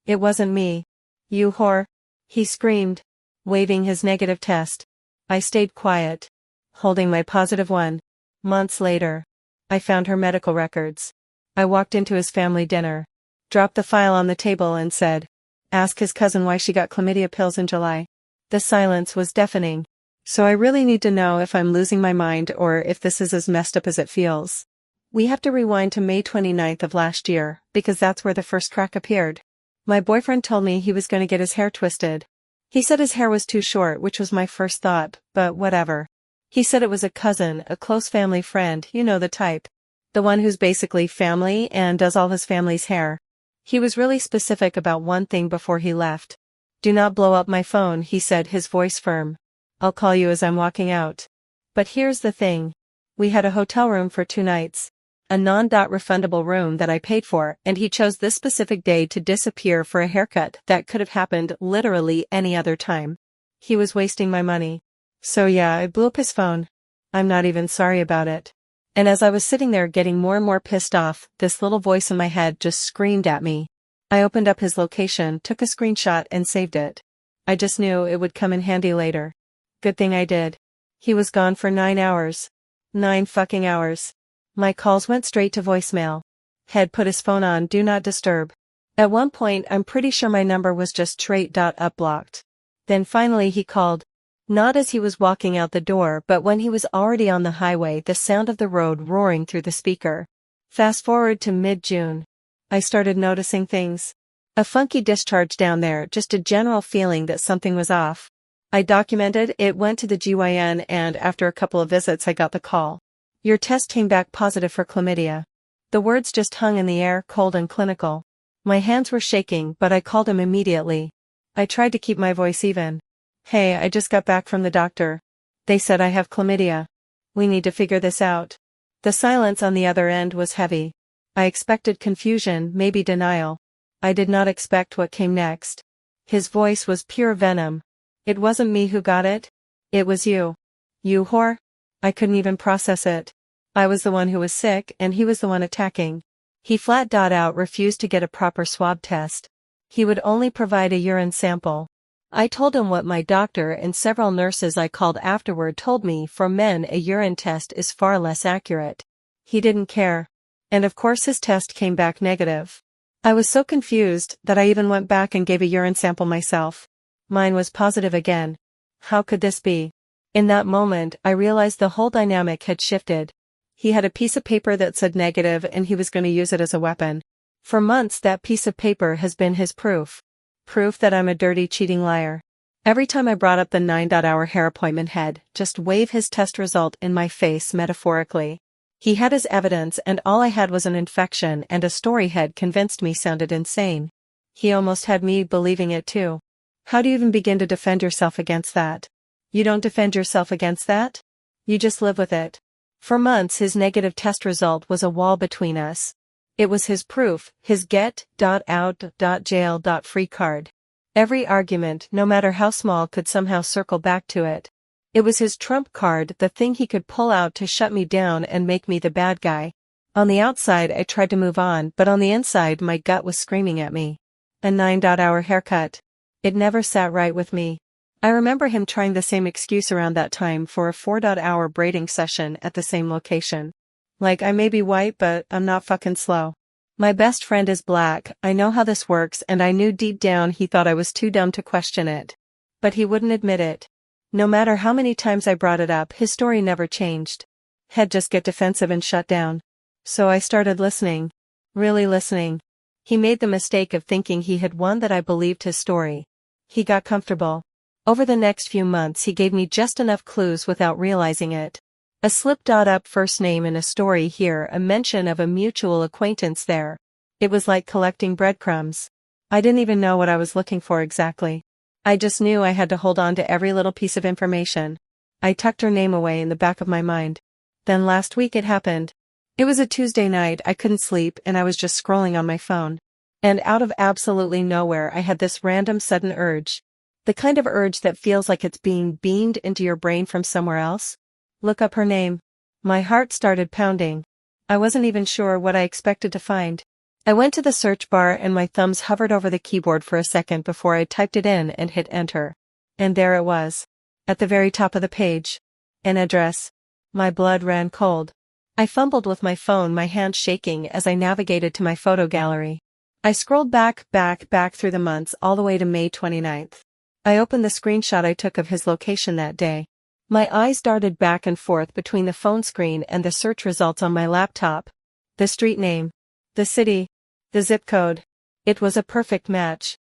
It wasn't me. You whore. He screamed, waving his negative test. I stayed quiet, holding my positive one. Months later, I found her medical records. I walked into his family dinner, dropped the file on the table and said, "Ask his cousin why she got chlamydia pills in July." The silence was deafening. So I really need to know if I'm losing my mind or if this is as messed up as it feels. We have to rewind to May 29th of last year, because that's where the first crack appeared. My boyfriend told me he was going to get his hair twisted. He said his hair was too short, which was my first thought, but whatever. He said it was a cousin, a close family friend, you know the type. The one who's basically family and does all his family's hair. He was really specific about one thing before he left. "Do not blow up my phone," he said, his voice firm. "I'll call you as I'm walking out." But here's the thing. We had a hotel room for 2 nights. A non-refundable room that I paid for, and he chose this specific day to disappear for a haircut that could have happened literally any other time. He was wasting my money. So yeah, I blew up his phone. I'm not even sorry about it. And as I was sitting there getting more and more pissed off, this little voice in my head just screamed at me. I opened up his location, took a screenshot and saved it. I just knew it would come in handy later. Good thing I did. He was gone for 9 hours. 9 fucking hours. My calls went straight to voicemail. Had put his phone on Do Not Disturb. At one point I'm pretty sure my number was just straight-up blocked. Then finally he called. Not as he was walking out the door, but when he was already on the highway, the sound of the road roaring through the speaker. Fast forward to mid-June. I started noticing things. A funky discharge down there, just a general feeling that something was off. I documented it, went to the GYN, and after a couple of visits I got the call. "Your test came back positive for chlamydia." The words just hung in the air, cold and clinical. My hands were shaking, but I called him immediately. I tried to keep my voice even. "Hey, I just got back from the doctor. They said I have chlamydia. We need to figure this out." The silence on the other end was heavy. I expected confusion, maybe denial. I did not expect what came next. His voice was pure venom. "It wasn't me who got it. It was you. You whore." I couldn't even process it. I was the one who was sick, and he was the one attacking. He flat out refused to get a proper swab test. He would only provide a urine sample. I told him what my doctor and several nurses I called afterward told me: for men a urine test is far less accurate. He didn't care. And of course his test came back negative. I was so confused that I even went back and gave a urine sample myself. Mine was positive again. How could this be? In that moment I realized the whole dynamic had shifted. He had a piece of paper that said negative and he was going to use it as a weapon. For months that piece of paper has been his proof. Proof that I'm a dirty, cheating liar. Every time I brought up the 9-hour hair appointment, he'd just wave his test result in my face metaphorically. He had his evidence, and all I had was an infection and a story he'd convinced me sounded insane. He almost had me believing it too. How do you even begin to defend yourself against that? You don't defend yourself against that? You just live with it. For months his negative test result was a wall between us. It was his proof, his get.out.jail.free card. Every argument, no matter how small, could somehow circle back to it. It was his trump card, the thing he could pull out to shut me down and make me the bad guy. On the outside I tried to move on, but on the inside my gut was screaming at me. A 9-hour haircut. It never sat right with me. I remember him trying the same excuse around that time for a 4-hour braiding session at the same location. Like, I may be white, but I'm not fucking slow. My best friend is black, I know how this works, and I knew deep down he thought I was too dumb to question it. But he wouldn't admit it. No matter how many times I brought it up, his story never changed. He'd just get defensive and shut down. So I started listening. Really listening. He made the mistake of thinking he had won, that I believed his story. He got comfortable. Over the next few months he gave me just enough clues without realizing it. A slip-up first name in a story here, a mention of a mutual acquaintance there. It was like collecting breadcrumbs. I didn't even know what I was looking for exactly. I just knew I had to hold on to every little piece of information. I tucked her name away in the back of my mind. Then last week it happened. It was a Tuesday night, I couldn't sleep, and I was just scrolling on my phone. And out of absolutely nowhere I had this random sudden urge. The kind of urge that feels like it's being beamed into your brain from somewhere else. Look up her name. My heart started pounding. I wasn't even sure what I expected to find. I went to the search bar and my thumbs hovered over the keyboard for a second before I typed it in and hit enter. And there it was. At the very top of the page. An address. My blood ran cold. I fumbled with my phone, my hand shaking as I navigated to my photo gallery. I scrolled back through the months all the way to May 29th. I opened the screenshot I took of his location that day. My eyes darted back and forth between the phone screen and the search results on my laptop. The street name. The city. The zip code. It was a perfect match.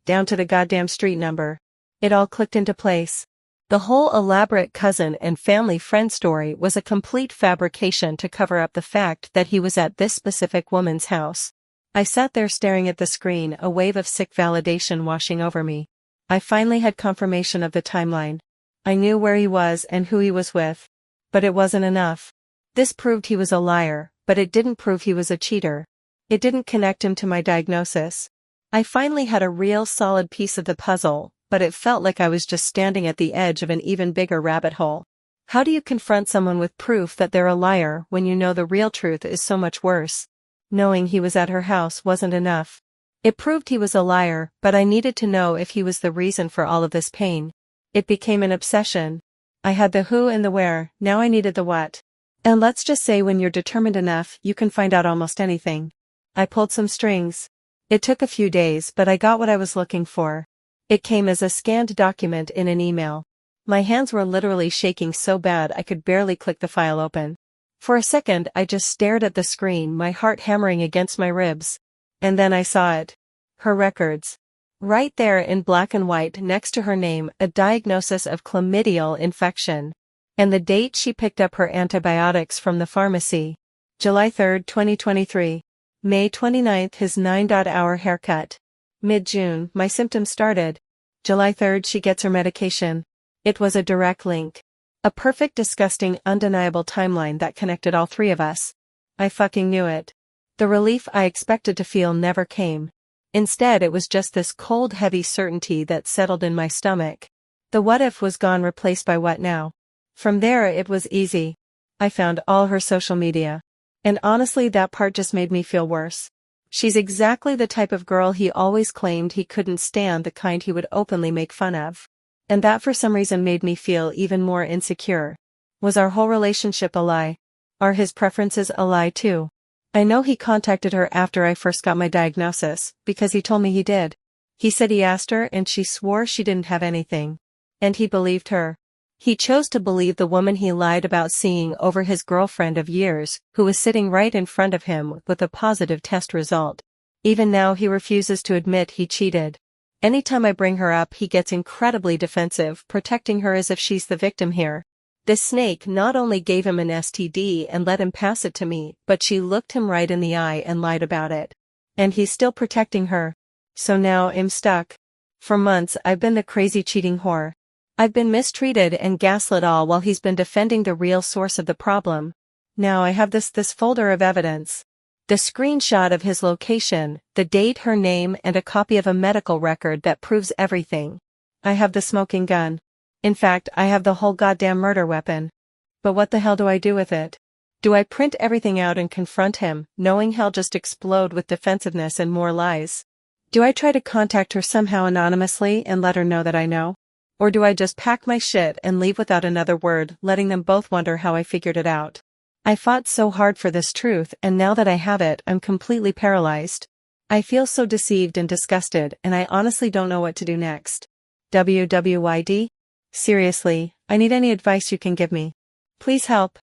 Down to the goddamn street number. It all clicked into place. The whole elaborate cousin and family friend story was a complete fabrication to cover up the fact that he was at this specific woman's house. I sat there staring at the screen, a wave of sick validation washing over me. I finally had confirmation of the timeline. I knew where he was and who he was with. But it wasn't enough. This proved he was a liar, but it didn't prove he was a cheater. It didn't connect him to my diagnosis. I finally had a real solid piece of the puzzle, but it felt like I was just standing at the edge of an even bigger rabbit hole. How do you confront someone with proof that they're a liar when you know the real truth is so much worse? Knowing he was at her house wasn't enough. It proved he was a liar, but I needed to know if he was the reason for all of this pain. It became an obsession. I had the who and the where, now I needed the what. And let's just say when you're determined enough, you can find out almost anything. I pulled some strings. It took a few days, but I got what I was looking for. It came as a scanned document in an email. My hands were literally shaking so bad I could barely click the file open. For a second I just stared at the screen, my heart hammering against my ribs. And then I saw it. Her records. Right there in black and white next to her name, a diagnosis of chlamydial infection. And the date she picked up her antibiotics from the pharmacy. July 3, 2023. May 29th, his 9-hour haircut. Mid-June, my symptoms started. July 3rd, she gets her medication. It was a direct link. A perfect, disgusting, undeniable timeline that connected all three of us. I fucking knew it. The relief I expected to feel never came. Instead, it was just this cold, heavy certainty that settled in my stomach. The what if was gone, replaced by what now. From there, it was easy. I found all her social media. And honestly, that part just made me feel worse. She's exactly the type of girl he always claimed he couldn't stand, the kind he would openly make fun of. And that for some reason made me feel even more insecure. Was our whole relationship a lie? Are his preferences a lie too? I know he contacted her after I first got my diagnosis, because he told me he did. He said he asked her and she swore she didn't have anything. And he believed her. He chose to believe the woman he lied about seeing over his girlfriend of years, who was sitting right in front of him with a positive test result. Even now he refuses to admit he cheated. Anytime I bring her up, he gets incredibly defensive, protecting her as if she's the victim here. This snake not only gave him an STD and let him pass it to me, but she looked him right in the eye and lied about it. And he's still protecting her. So now I'm stuck. For months I've been the crazy cheating whore. I've been mistreated and gaslit all while he's been defending the real source of the problem. Now I have this folder of evidence. The screenshot of his location, the date, her name, and a copy of a medical record that proves everything. I have the smoking gun. In fact, I have the whole goddamn murder weapon. But what the hell do I do with it? Do I print everything out and confront him, knowing he'll just explode with defensiveness and more lies? Do I try to contact her somehow anonymously and let her know that I know? Or do I just pack my shit and leave without another word, letting them both wonder how I figured it out? I fought so hard for this truth, and now that I have it, I'm completely paralyzed. I feel so deceived and disgusted, and I honestly don't know what to do next. WWYD? Seriously, I need any advice you can give me. Please help.